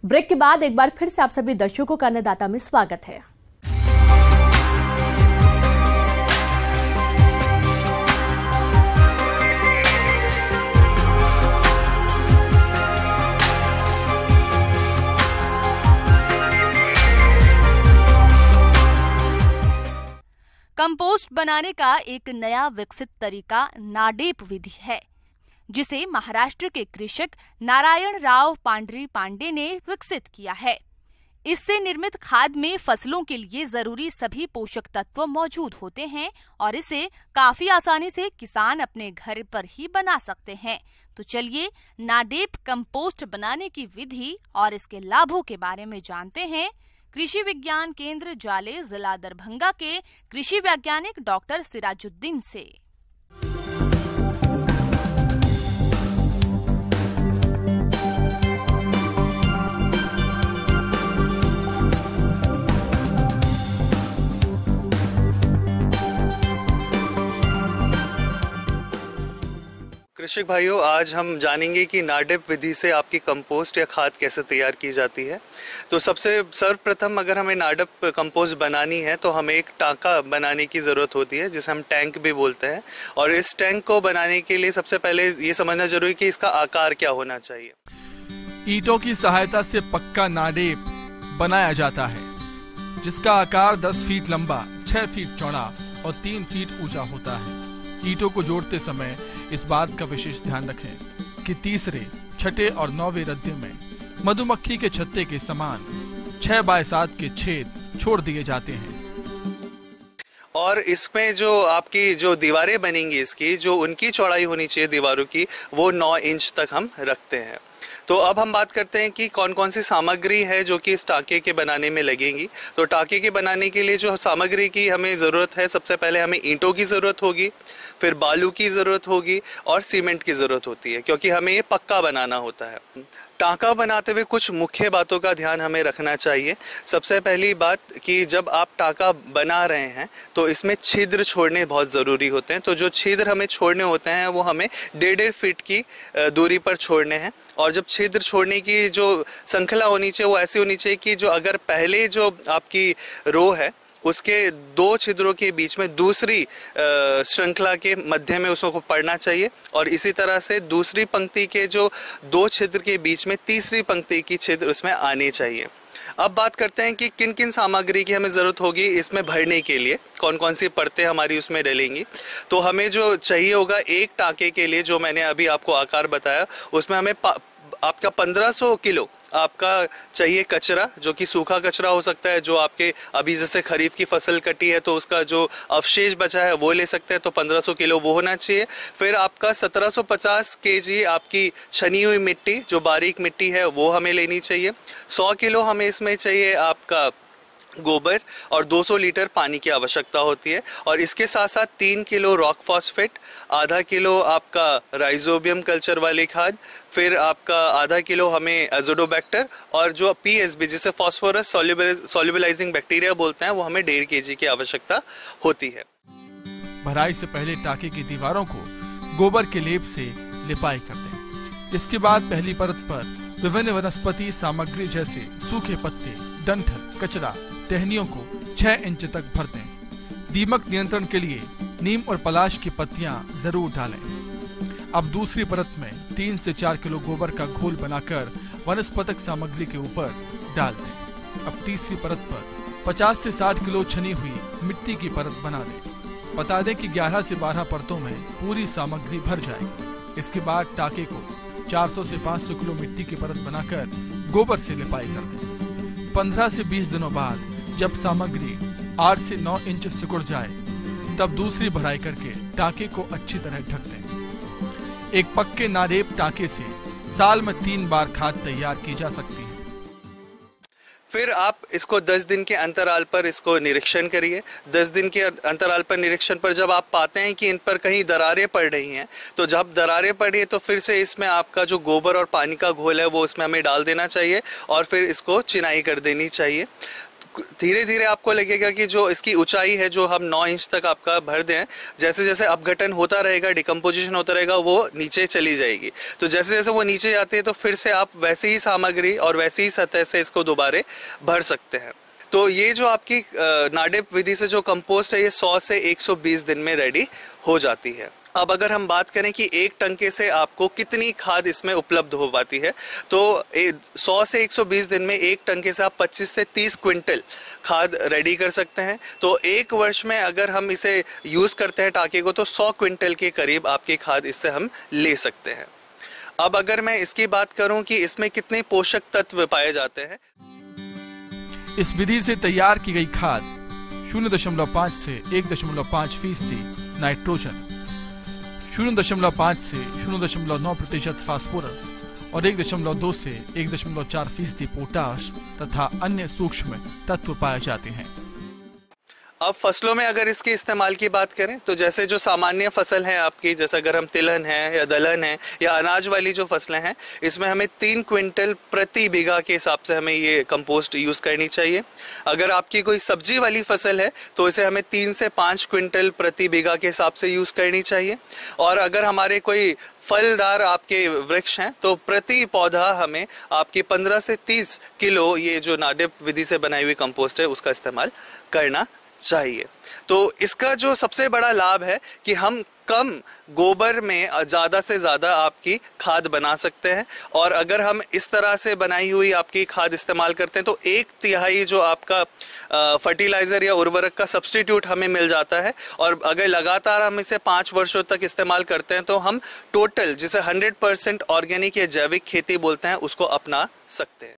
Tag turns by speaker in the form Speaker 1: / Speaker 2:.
Speaker 1: Break के बाद एक बार फिर से आप सभी दर्शकों का अन्नदाता में स्वागत है।
Speaker 2: कंपोस्ट बनाने का एक नया विकसित तरीका नाडेप विधि है, जिसे महाराष्ट्र के कृषक नारायण राव पांडरी पांडे ने विकसित किया है। इससे निर्मित खाद में फसलों के लिए जरूरी सभी पोषक तत्व मौजूद होते हैं और इसे काफी आसानी से किसान अपने घर पर ही बना सकते हैं। तो चलिए नाडेप कंपोस्ट बनाने की विधि और इसके लाभों के बारे में जानते हैं कृषि विज्ञान केंद्र जाले, जिला दरभंगा के कृषि वैज्ञानिक डॉक्टर सिराजुद्दीन से।
Speaker 3: कृषक भाइयों, आज हम जानेंगे कि नाडेप विधि से आपकी कंपोस्ट या खाद कैसे तैयार की जाती है। तो सबसे सर्वप्रथम अगर हमें नाडेप कंपोस्ट बनानी है तो हमें एक टांका बनाने की ज़रूरत होती है, जिसे हम टैंक भी बोलते हैं। और इस टैंक को बनाने के लिए सबसे पहले ये समझना जरूरी कि इसका आकार क्या होना चाहिए।
Speaker 4: ईंटों की सहायता से पक्का नाडेप बनाया जाता है, जिसका आकार 10 फीट लंबा, 6 फीट चौड़ा और 3 फीट ऊंचा होता है। ईंटों को जोड़ते समय इस बात का विशेष ध्यान रखें कि तीसरे, छठे और 9वें रद्दे में मधुमक्खी के छत्ते के समान 6 बाय 7 के छेद छोड़ दिए जाते हैं।
Speaker 3: और इसमें जो आपकी जो दीवारें बनेंगी, इसकी जो उनकी चौड़ाई होनी चाहिए दीवारों की, वो 9 इंच तक हम रखते हैं। तो अब हम बात करते हैं कि कौन कौन सी सामग्री है जो कि इस टांके के बनाने में लगेंगी। तो टांके के बनाने के लिए जो सामग्री की हमें ज़रूरत है, सबसे पहले हमें ईंटों की ज़रूरत होगी, फिर बालू की ज़रूरत होगी और सीमेंट की ज़रूरत होती है, क्योंकि हमें ये पक्का बनाना होता है। टांका बनाते हुए कुछ मुख्य बातों का ध्यान हमें रखना चाहिए। सबसे पहली बात कि जब आप टांका बना रहे हैं तो इसमें छिद्र छोड़ने बहुत ज़रूरी होते हैं। तो जो छिद्र हमें छोड़ने होते हैं वो हमें 1.5 फीट की दूरी पर छोड़ने हैं। और जब छिद्र छोड़ने की जो श्रृंखला होनी चाहिए वो ऐसी होनी चाहिए कि जो अगर पहले जो आपकी रो है उसके 2 छिद्रों के बीच में दूसरी श्रृंखला के मध्य में उसको पड़ना चाहिए, और इसी तरह से दूसरी पंक्ति के जो 2 छिद्र के बीच में तीसरी पंक्ति की छिद्र उसमें आने चाहिए। अब बात करते हैं कि किन किन सामग्री की हमें ज़रूरत होगी इसमें भरने के लिए, कौन कौन सी परतें हमारी उसमें डलेंगी। तो हमें जो चाहिए होगा एक टांके के लिए, जो मैंने अभी आपको आकार बताया, उसमें हमें आपका 1500 किलो आपका चाहिए कचरा, जो कि सूखा कचरा हो सकता है, जो आपके अभी जैसे खरीफ की फसल कटी है तो उसका जो अवशेष बचा है वो ले सकते हैं, तो 1500 किलो वो होना चाहिए। फिर आपका 1750 केजी आपकी छनी हुई मिट्टी, जो बारीक मिट्टी है, वो हमें लेनी चाहिए। 100 किलो हमें इसमें चाहिए आपका गोबर और 200 लीटर पानी की आवश्यकता होती है। और इसके साथ साथ 3 किलो रॉक फॉस्फेट, आधा किलो आपका राइजोबियम कल्चर वाली खाद, फिर आपका आधा किलो हमें एजोडोबैक्टर, और जो पीएसबी जिसे फॉस्फोरस सॉल्युबलाइजिंग बैक्टीरिया बोलते हैं, वो हमें 1.5 kg की आवश्यकता होती है।
Speaker 4: भराई से पहले टांके की दीवारों को गोबर के लेप से लिपाई कर दें। इसके बाद पहली परत पर विभिन्न वनस्पति सामग्री जैसे सूखे पत्ते, डंठल, कचरा, टहनियों को 6 इंच तक भर दें। दीमक नियंत्रण के लिए नीम और पलाश की पत्तियां जरूर डालें। अब दूसरी परत में 3 से 4 किलो गोबर का घोल बनाकर वनस्पतिक सामग्री के ऊपर डाल दें। अब तीसरी परत पर 50 से 60 किलो छनी हुई मिट्टी की परत बना दें। बता दें कि 11 से 12 परतों में पूरी सामग्री भर जाएगी। इसके बाद टांके को 400 से 500 किलो मिट्टी की परत बनाकर गोबर से लिपाई कर दें। 15 से 20 दिनों बाद जब सामग्री 8 से 9 इंच सिकुड़ जाए, तब दूसरी भराई करके टांके को अच्छी तरह ढक दें। एक पक्के नाडेप टांके से साल में 3 बार खाद तैयार की जा सकती है।
Speaker 3: फिर आप इसको 10 दिन के अंतराल पर इसको निरीक्षण करिए। 10 दिन के अंतराल पर निरीक्षण पर जब आप पाते हैं कि इन पर कहीं दरारें पड़ रही हैं, तो जब दरारें पड़ी है तो फिर से इसमें आपका जो गोबर और पानी का घोल है वो उसमें हमें डाल देना चाहिए और फिर इसको चिनाई कर देनी चाहिए। धीरे धीरे आपको लगेगा कि जो इसकी ऊंचाई है जो हम 9 इंच तक आपका भर दें, जैसे जैसे अपघटन होता रहेगा, डिकम्पोजिशन होता रहेगा, वो नीचे चली जाएगी। तो जैसे जैसे वो नीचे जाती है तो फिर से आप वैसी ही सामग्री और वैसी ही सतह से इसको दोबारे भर सकते हैं। तो ये जो आपकी नाडेप विधि से जो कंपोस्ट है ये 100 से 120 दिन में रेडी हो जाती है। अब अगर हम बात करें कि एक टंके से आपको कितनी खाद इसमें उपलब्ध हो पाती है, तो 100 से 120 दिन में एक टंके से आप 25 से 30 क्विंटल खाद रेडी कर सकते हैं। तो एक वर्ष में अगर हम इसे यूज करते हैं टाके को, तो 100 क्विंटल के करीब आपकी खाद इससे हम ले सकते हैं। अब अगर मैं इसकी बात करूं कि इसमें कितने पोषक तत्व पाए जाते हैं,
Speaker 4: इस विधि से तैयार की गई खाद 0.5 से 1.5% नाइट्रोजन, 0.5 से 0.9% फास्फोरस और 1.2 से 1.4% पोटाश तथा अन्य सूक्ष्म तत्व पाए जाते हैं।
Speaker 3: अब फसलों में अगर इसके इस्तेमाल की बात करें तो जैसे जो सामान्य फसल है आपकी, जैसे अगर हम तिलहन है या दलहन है या अनाज वाली जो फसलें हैं, इसमें हमें 3 क्विंटल प्रति बीघा के हिसाब से हमें ये कंपोस्ट यूज करनी चाहिए। अगर आपकी कोई सब्जी वाली फसल है तो इसे हमें 3 से 5 क्विंटल प्रति बीघा के हिसाब से यूज करनी चाहिए। और अगर हमारे कोई फलदार आपके वृक्ष हैं तो प्रति पौधा हमें आपकी 15 से 30 किलो ये जो नाडेप विधि से बनाई हुई कंपोस्ट है उसका इस्तेमाल करना चाहिए। तो इसका जो सबसे बड़ा लाभ है कि हम कम गोबर में ज़्यादा से ज़्यादा आपकी खाद बना सकते हैं। और अगर हम इस तरह से बनाई हुई आपकी खाद इस्तेमाल करते हैं तो 1/3 जो आपका फर्टिलाइज़र या उर्वरक का सब्स्टिट्यूट हमें मिल जाता है। और अगर लगातार हम इसे 5 वर्षों तक इस्तेमाल करते हैं तो हम टोटल जिसे 100% ऑर्गेनिक या जैविक खेती बोलते हैं उसको अपना सकते हैं।